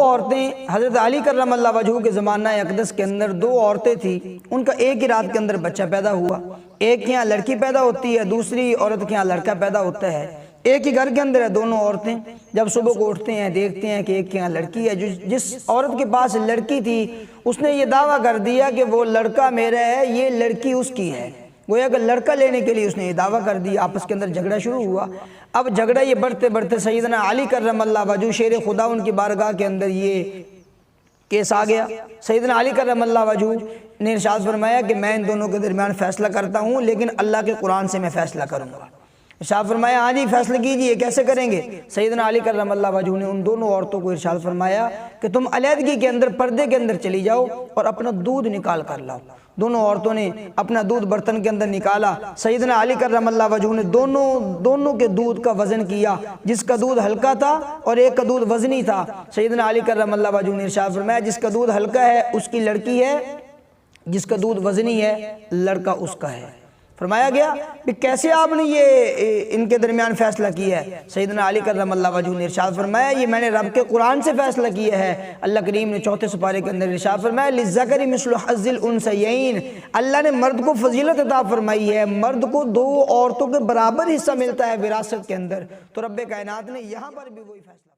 عورتیں حضرت علی کرم اللہ وجہہ کے زمانہ اقدس کے اندر 2 عورتیں تھیں، ان کا ایک ہی رات کے اندر بچہ پیدا ہوا۔ ایک کے یہاں لڑکی پیدا ہوتی ہے، دوسری عورت کے یہاں لڑکا پیدا ہوتا ہے۔ ایک ہی گھر کے اندر ہے دونوں عورتیں، جب صبح کو اٹھتے ہیں دیکھتے ہیں کہ ایک کے یہاں لڑکی ہے۔ جس عورت کے پاس لڑکی تھی اس نے یہ دعویٰ کر دیا کہ وہ لڑکا میرا ہے، یہ لڑکی اس کی ہے۔ گویا کہ لڑکا لینے کے لیے اس نے یہ دعویٰ کر دیا۔ آپس کے اندر جھگڑا شروع ہوا۔ اب جھگڑا یہ بڑھتے بڑھتے سیدنا علی کرم اللہ وجہہ شیر خدا ان کی بارگاہ کے اندر یہ کیس آ گیا۔ سیدنا علی کرم اللہ وجہہ نے ارشاد فرمایا کہ میں ان دونوں کے درمیان فیصلہ کرتا ہوں، لیکن اللہ کے قرآن سے میں فیصلہ کروں گا۔ ارشاد فرمایا ہاں جی فیصلہ کیجئے، کیسے کریں گے؟ سیدنا علی کرم اللہ وجہہ نے ان دونوں عورتوں کو ارشاد فرمایا کہ تم علیحدگی کے اندر پردے کے اندر چلی جاؤ اور اپنا دودھ نکال کر لاؤ۔ دونوں عورتوں نے اپنا دودھ برتن کے اندر نکالا۔ سیدنا علی کرم اللہ وجہہ نے دونوں کے دودھ کا وزن کیا، جس کا دودھ ہلکا تھا اور ایک کا دودھ وزنی تھا۔ سیدنا علی کرم اللہ وجہہ نے ارشاد فرمایا جس کا دودھ ہلکا ہے اس کی لڑکی ہے، جس کا دودھ وزنی ہے لڑکا اس کا ہے۔ فرمایا گیا کہ کیسے آپ نے یہ ان کے درمیان فیصلہ کیا ہے؟ سیدنا علی کرم اللہ وجہہ نے ارشاد فرمایا یہ میں نے رب کے قرآن سے فیصلہ کیا ہے۔ اللہ کریم نے 4 سپارے کے اندر ارشاد فرمایا لِلذَّكَرِ مِثْلُ حَظِّ الْأُنثَيَيْنِ، اللہ نے مرد کو فضیلت عطا فرمائی ہے، مرد کو 2 عورتوں کے برابر حصہ ملتا ہے وراثت کے اندر۔ تو رب کائنات نے یہاں پر بھی وہی فیصلہ